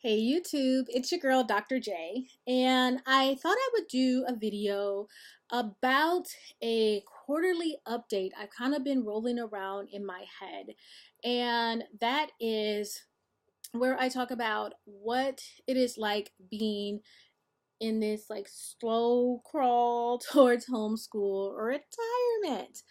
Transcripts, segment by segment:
Hey YouTube, it's your girl Dr. J, and I thought I would do a video about a quarterly update I've kind of been rolling around in my head, and that is where I talk about what it is like being in this like slow crawl towards homeschool or retirement.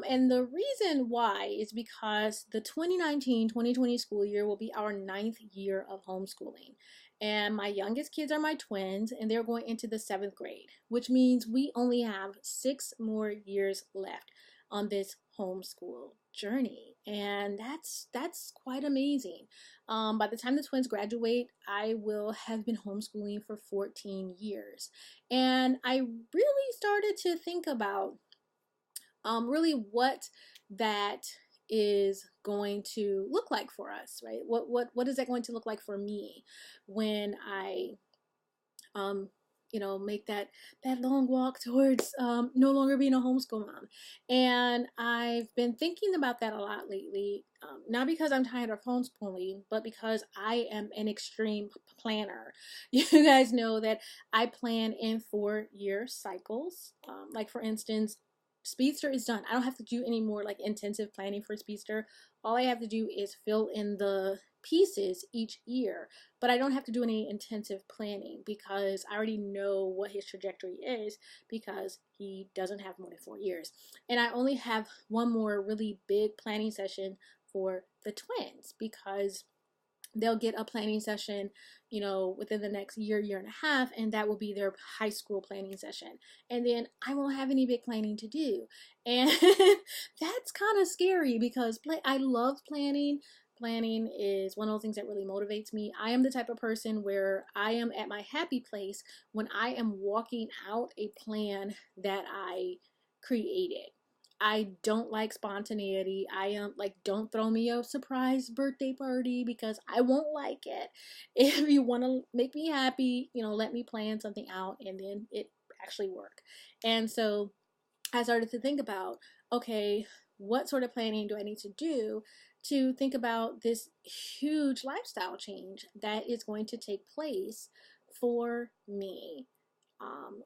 And the reason why is because the 2019-2020 school year will be our ninth year of homeschooling. And my youngest kids are my twins, and they're going into the seventh grade, which means we only have 6 more years left on this homeschool journey. And that's quite amazing. By the time the twins graduate, I will have been homeschooling for 14 years. And I really started to think about really what that is going to look like for us, right? What is that going to look like for me when I um make that long walk towards no longer being a homeschool mom. And I've been thinking about that a lot lately, not because I'm tired of homeschooling, but because I am an extreme planner. You guys know that I plan in 4-year cycles. Like for instance, Speedster is done. I don't have to do any more like intensive planning for Speedster. All I have to do is fill in the pieces each year, but I don't have to do any intensive planning because I already know what his trajectory is because he doesn't have more than 4 years. And I only have one more really big planning session for the twins because they'll get a planning session, within the next year and a half, and that will be their high school planning session. And then I won't have any big planning to do. And that's kind of scary because I love planning. Planning is one of those things that really motivates me. I am the type of person where I am at my happy place when I am walking out a plan that I created. I don't like spontaneity. I am like, don't throw me a surprise birthday party because I won't like it. If you want to make me happy, let me plan something out and then it actually work. And so I started to think about, okay, what sort of planning do I need to do to think about this huge lifestyle change that is going to take place for me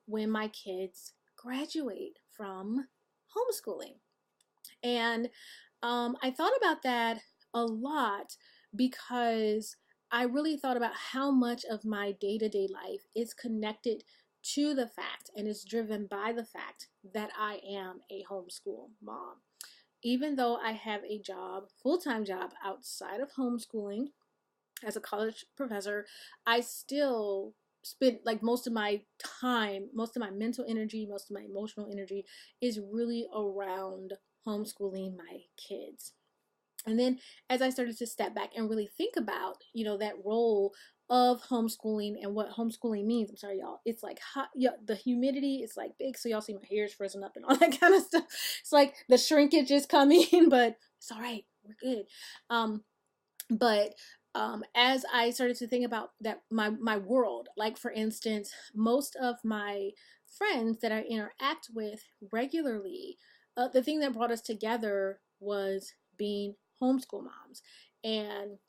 when my kids graduate from homeschooling. And I thought about that a lot because I really thought about how much of my day to day life is connected to the fact and is driven by the fact that I am a homeschool mom. Even though I have a job, full time job outside of homeschooling as a college professor, I still spend like most of my time, most of my mental energy, most of my emotional energy is really around homeschooling my kids. And then as I started to step back and really think about, that role of homeschooling and what homeschooling means. I'm sorry, y'all. It's like hot. Yeah, the humidity is like big, so y'all see my hair's frozen up and all that kind of stuff. It's like the shrinkage is coming, but it's all right. We're good. But as I started to think about that, my world, like for instance, most of my friends that I interact with regularly, the thing that brought us together was being homeschool moms, and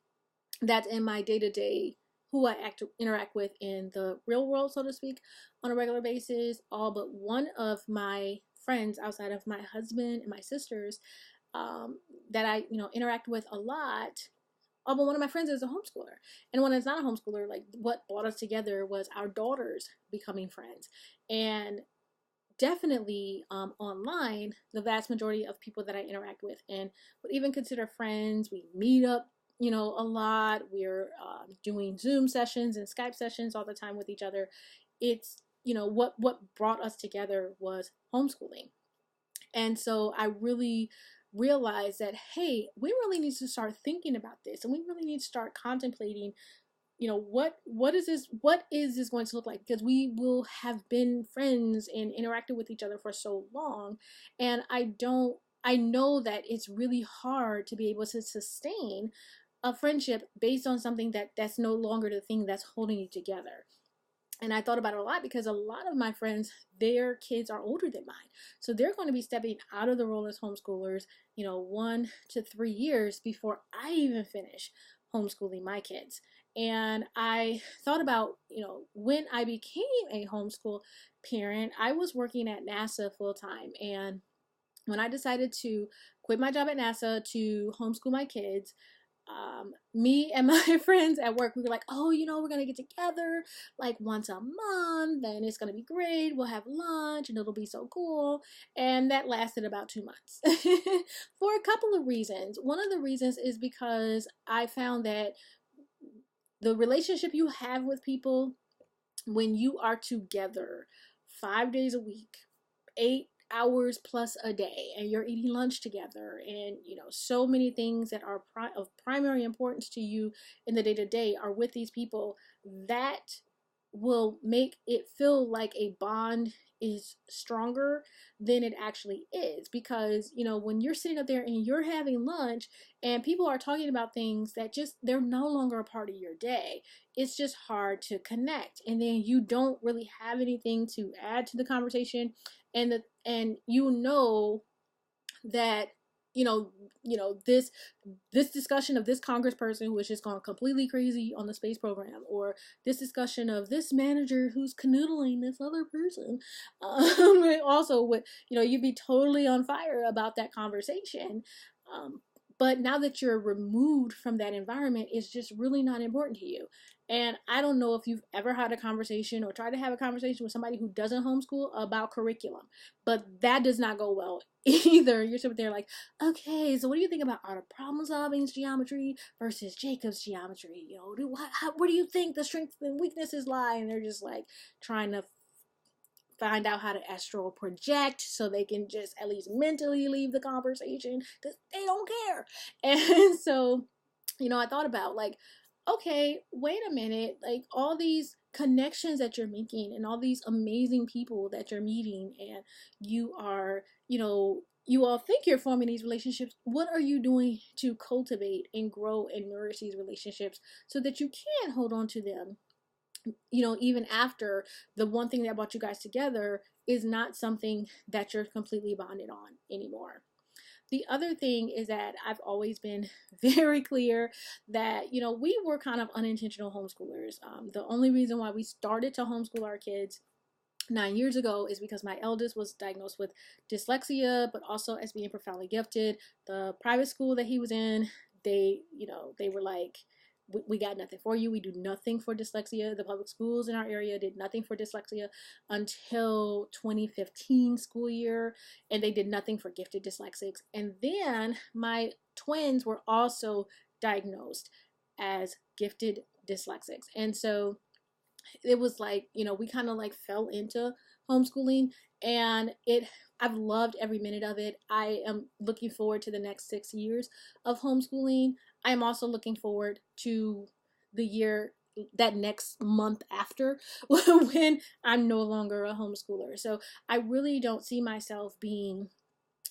that's in my day to day who I interact with in the real world, so to speak, on a regular basis. All but one of my friends outside of my husband and my sisters that I interact with a lot. Oh, but one of my friends is a homeschooler. And when it's not a homeschooler, like what brought us together was our daughters becoming friends. And definitely online, the vast majority of people that I interact with and would even consider friends, we meet up, a lot. We're doing Zoom sessions and Skype sessions all the time with each other. It's, what brought us together was homeschooling. And so I really realized that, hey, we really need to start thinking about this, and we really need to start contemplating, what is this going to look like? Because we will have been friends and interacted with each other for so long. And I know that it's really hard to be able to sustain a friendship based on something that's no longer the thing that's holding you together. And I thought about it a lot because a lot of my friends, their kids are older than mine. So they're going to be stepping out of the role as homeschoolers, 1 to 3 years before I even finish. homeschooling my kids. And I thought about, when I became a homeschool parent, I was working at NASA full time. And when I decided to quit my job at NASA to homeschool my kids, me and my friends at work, we were like, oh, we're going to get together like once a month and it's going to be great. We'll have lunch and it'll be so cool. And that lasted about 2 months for a couple of reasons. One of the reasons is because I found that the relationship you have with people when you are together 5 days a week, 8 hours plus a day, and you're eating lunch together, and so many things that are of primary importance to you in the day to day are with these people, that will make it feel like a bond is stronger than it actually is. Because when you're sitting up there and you're having lunch and people are talking about things that just they're no longer a part of your day, it's just hard to connect, and then you don't really have anything to add to the conversation, and that this discussion of this congressperson who has just gone completely crazy on the space program, or this discussion of this manager who's canoodling this other person, also would you'd be totally on fire about that conversation. But now that you're removed from that environment, it's just really not important to you. And I don't know if you've ever had a conversation or tried to have a conversation with somebody who doesn't homeschool about curriculum, but that does not go well either. You're sitting there like, okay, so what do you think about art of problem solving geometry versus Jacob's geometry? Where do you think the strengths and weaknesses lie? And they're just like trying to find out how to astral project so they can just at least mentally leave the conversation because they don't care. And so, I thought about like, okay, wait a minute, like all these connections that you're making and all these amazing people that you're meeting, and you are, you all think you're forming these relationships. What are you doing to cultivate and grow and nourish these relationships so that you can hold on to them, even after the one thing that brought you guys together is not something that you're completely bonded on anymore? The other thing is that I've always been very clear that, we were kind of unintentional homeschoolers. The only reason why we started to homeschool our kids 9 years ago is because my eldest was diagnosed with dyslexia, but also as being profoundly gifted. The private school that he was in, they were like, we got nothing for you. We do nothing for dyslexia. The public schools in our area did nothing for dyslexia until 2015 school year, and they did nothing for gifted dyslexics. And then my twins were also diagnosed as gifted dyslexics. And so it was like, we kind of like fell into homeschooling, and I've loved every minute of it. I am looking forward to the next 6 years of homeschooling. I am also looking forward to the year, that next month after, when I'm no longer a homeschooler. So I really don't see myself being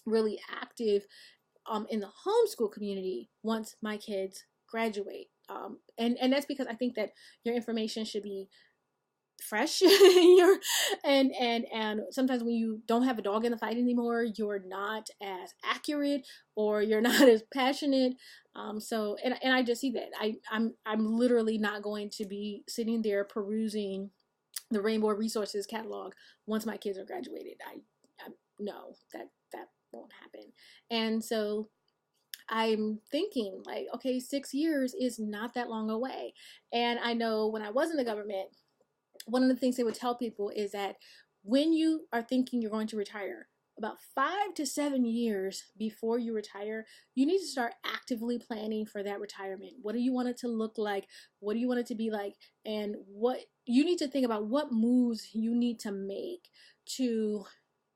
really active in the homeschool community once my kids graduate. And that's because I think that your information should be fresh. And sometimes when you don't have a dog in the fight anymore, you're not as accurate or you're not as passionate. So I just see that I'm literally not going to be sitting there perusing the Rainbow Resources catalog once my kids are graduated. I no, that won't happen. And so I'm thinking like, okay, 6 years is not that long away. And I know when I was in the government, one of the things they would tell people is that when you are thinking you're going to retire, about 5 to 7 years before you retire, you need to start actively planning for that retirement. What do you want it to look like? What do you want it to be like? And what you need to think about, what moves you need to make to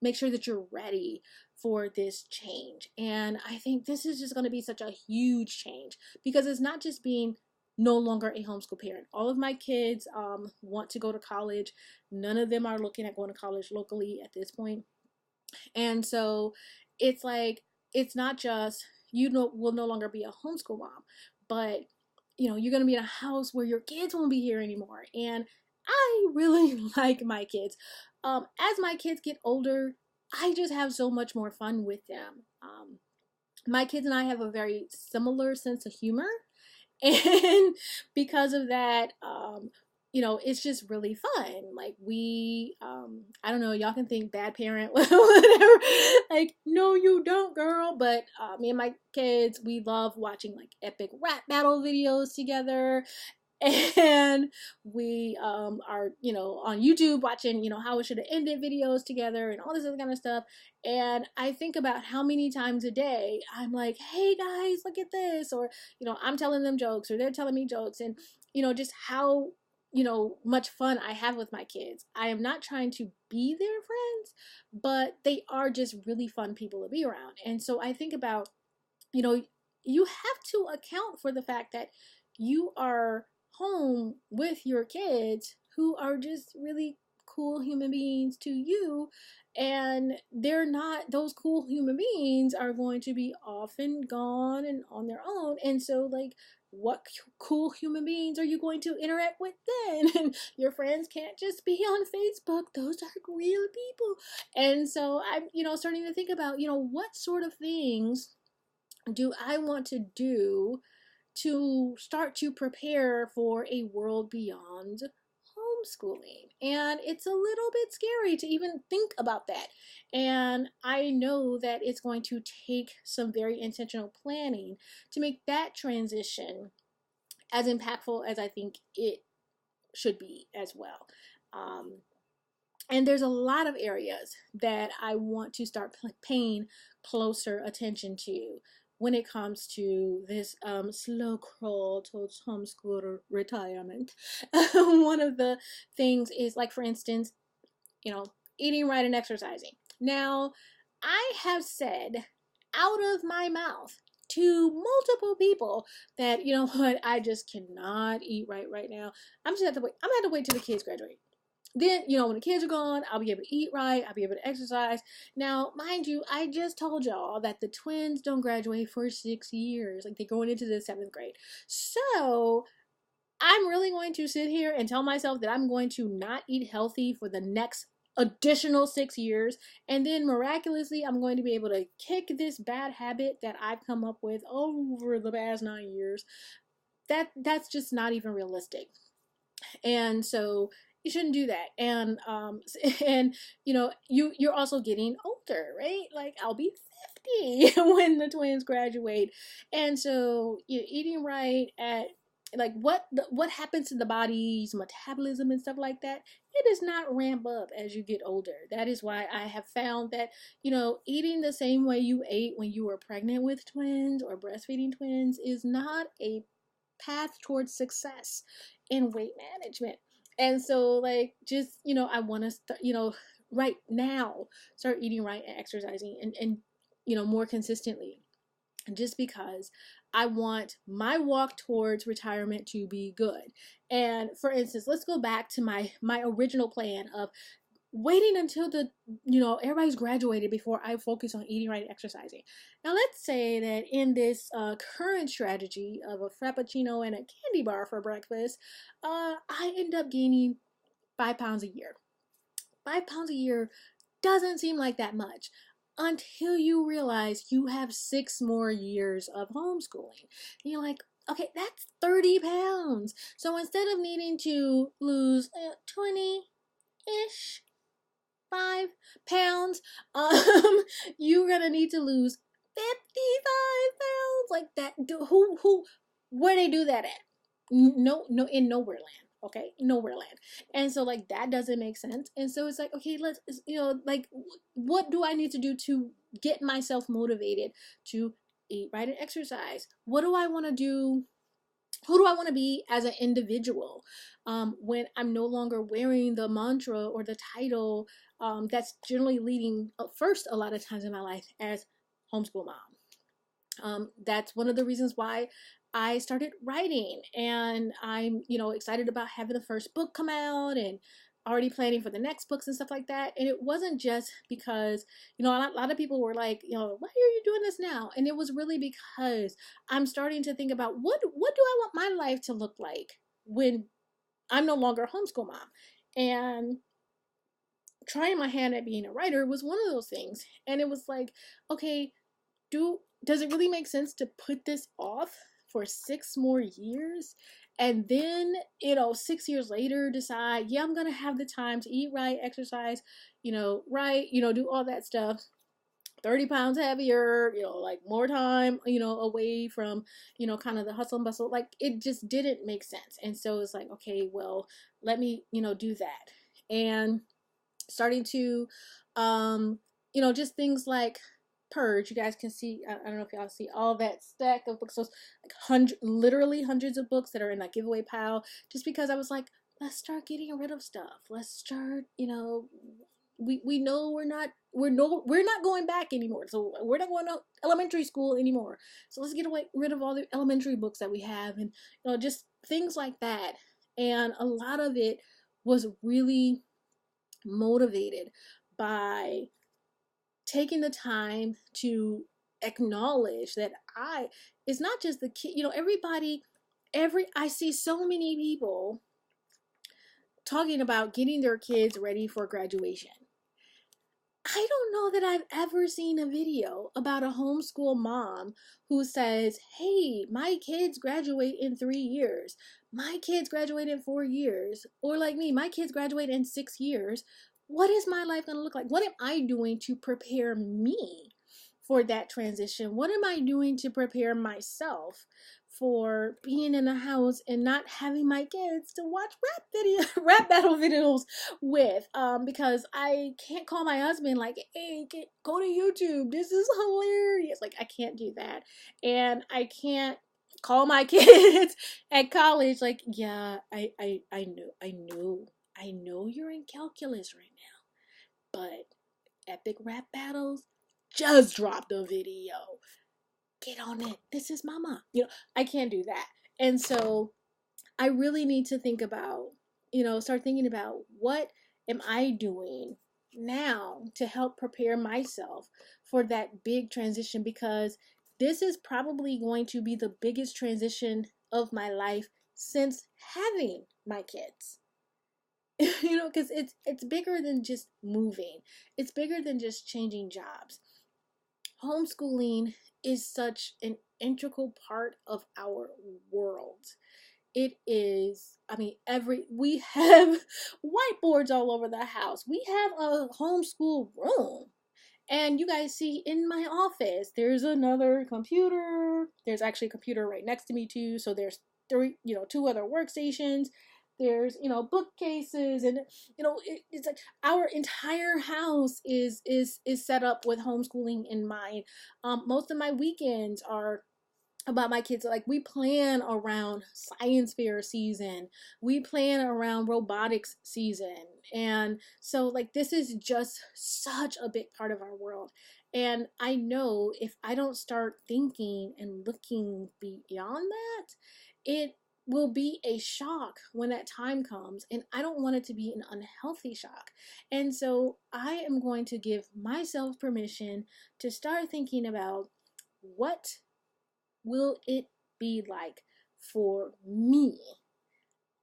make sure that you're ready for this change. And I think this is just going to be such a huge change, because it's not just being no longer a homeschool parent. All of my kids want to go to college. None of them are looking at going to college locally at this point. And so it's like, it's not just, will no longer be a homeschool mom, but you're going to be in a house where your kids won't be here anymore. And I really like my kids. As my kids get older, I just have so much more fun with them. My kids and I have a very similar sense of humor. And because of that, you know, it's just really fun. Like we, I don't know, y'all can think bad parent, whatever. Like, no, you don't, girl. But me and my kids, we love watching like epic rap battle videos together. And we are, you know, on YouTube watching, you know, how it should have ended videos together and all this other kind of stuff. And I think about how many times a day I'm like, hey guys, look at this, or you know, I'm telling them jokes or they're telling me jokes, and you know, just how, you know, much fun I have with my kids. I am not trying to be their friends, but they are just really fun people to be around. And so I think about, you know, you have to account for the fact that you are home with your kids who are just really cool human beings to you, and they're not, those cool human beings are going to be off and gone and on their own. And so like, what cool human beings are you going to interact with then? And your friends can't just be on Facebook, those are real people. And so I'm, you know, starting to think about, you know, what sort of things do I want to do to start to prepare for a world beyond homeschooling? And it's a little bit scary to even think about that. And I know that it's going to take some very intentional planning to make that transition as impactful as I think it should be as well. Um, and there's a lot of areas that I want to start paying closer attention to when it comes to this slow crawl towards homeschool retirement. One of the things is, like, for instance, you know, eating right and exercising. Now, I have said out of my mouth to multiple people that, you know what, I just cannot eat right now. I'm just have to wait. I'm gonna have to wait till the kids graduate. Then, you know, when the kids are gone, I'll be able to eat right. I'll be able to exercise. Now, mind you, I just told y'all that the twins don't graduate for 6 years. Like, they're going into the 7th grade. So, I'm really going to sit here and tell myself that I'm going to not eat healthy for the next additional 6 years. And then miraculously, I'm going to be able to kick this bad habit that I've come up with over the past 9 years. That's just not even realistic. And so you shouldn't do that. And and you know, you're also getting older, right? Like, I'll be 50 when the twins graduate. And so you eating right at, like, what happens to the body's metabolism and stuff like that, it does not ramp up as you get older. That is why I have found that, you know, eating the same way you ate when you were pregnant with twins or breastfeeding twins is not a path towards success in weight management. And so, like, just, you know, I want to start, you know, right now, start eating right and exercising, and you know, more consistently, just because I want my walk towards retirement to be good. And for instance, let's go back to my original plan of waiting until the, you know, everybody's graduated before I focus on eating right and exercising. Now, let's say that in this current strategy of a frappuccino and a candy bar for breakfast, I end up gaining 5 pounds a year. 5 pounds a year doesn't seem like that much until you realize you have 6 more years of homeschooling. And you're like, okay, that's 30 pounds. So instead of needing to lose 20 ish 5 pounds, you're gonna need to lose 55 pounds, like that. Who, where they do that at? No, no, in nowhere land. Okay, nowhere land. And so, like, that doesn't make sense. And so it's like, okay, let's, you know, like, what do I need to do to get myself motivated to eat right and exercise? What do I want to do? Who do I want to be as an individual, when I'm no longer wearing the mantra or the title, that's generally leading first a lot of times in my life as homeschool mom. That's one of the reasons why I started writing, and I'm, you know, excited about having the first book come out and already planning for the next books and stuff like that. And it wasn't just because, you know, a lot of people were like, you know, why are you doing this now? And it was really because I'm starting to think about what do I want my life to look like when I'm no longer a homeschool mom. And trying my hand at being a writer was one of those things. And it was like, okay, does it really make sense to put this off for 6 more years, and then 6 years later decide, yeah, I'm gonna have the time to eat right, exercise, right, do all that stuff, 30 pounds heavier, like more time, away from, kind of the hustle and bustle. Like it just didn't make sense. And so it's like, okay, well, let me, do that. And starting to, just things like Purge. You guys can see, I don't know if y'all see all that stack of books. So it's like literally hundreds of books that are in that giveaway pile, just because I was like, let's start getting rid of stuff. Let's start, we know we're not going back anymore. So we're not going to elementary school anymore. So let's get rid of all the elementary books that we have, and just things like that. And a lot of it was really motivated by taking the time to acknowledge that it's not just the kid, I see so many people talking about getting their kids ready for graduation. I don't know that I've ever seen a video about a homeschool mom who says, hey, my kids graduate in 3 years. My kids graduate in 4 years. Or like me, my kids graduate in 6 years. What is my life going to look like? What am I doing to prepare me for that transition? What am I doing to prepare myself for being in a house and not having my kids to watch rap battle videos with? Because I can't call my husband like, hey, go to YouTube, this is hilarious. Like, I can't do that. And I can't call my kids at college like, yeah, I know you're in calculus right now, but epic rap battles just dropped a video. Get on it. This is mama. I can't do that. And so I really need to think about, start thinking about what am I doing now to help prepare myself for that big transition, because this is probably going to be the biggest transition of my life since having my kids. Because it's bigger than just moving. It's bigger than just changing jobs. Homeschooling is such an integral part of our world. It is, we have whiteboards all over the house. We have a homeschool room. And you guys see in my office, there's another computer. There's actually a computer right next to me too. So there's two other workstations. There's, bookcases, and, it's like our entire house is set up with homeschooling in mind. Most of my weekends are about my kids. Like, we plan around science fair season, we plan around robotics season, and so like this is just such a big part of our world. And I know if I don't start thinking and looking beyond that, it will be a shock when that time comes, and I don't want it to be an unhealthy shock. And so I am going to give myself permission to start thinking about, what will it be like for me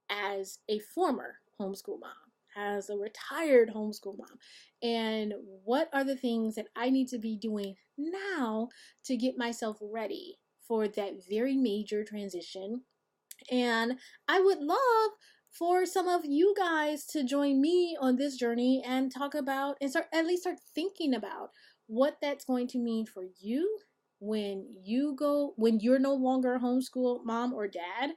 as a former homeschool mom, as a retired homeschool mom? And what are the things that I need to be doing now to get myself ready for that very major transition? And I would love for some of you guys to join me on this journey and talk about, and at least start thinking about what that's going to mean for you when you're no longer a homeschool mom or dad,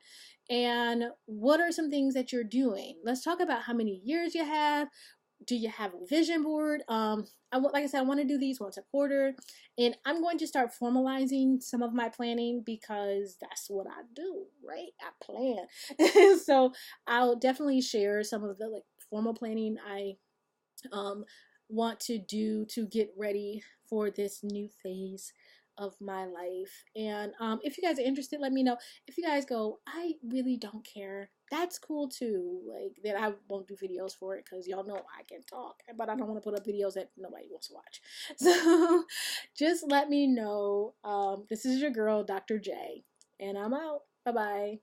and what are some things that you're doing. Let's talk about how many years you have. Do you have a vision board? Like I said, I want to do these once a quarter, and I'm going to start formalizing some of my planning, because that's what I do, right? I plan. So I'll definitely share some of the formal planning I want to do to get ready for this new phase of my life. And if you guys are interested, let me know. If you guys go, I really don't care, that's cool too. Like, that I won't do videos for it, because y'all know I can talk, but I don't want to put up videos that nobody wants to watch. So just let me know. This is your girl, Dr. J, and I'm out. Bye bye.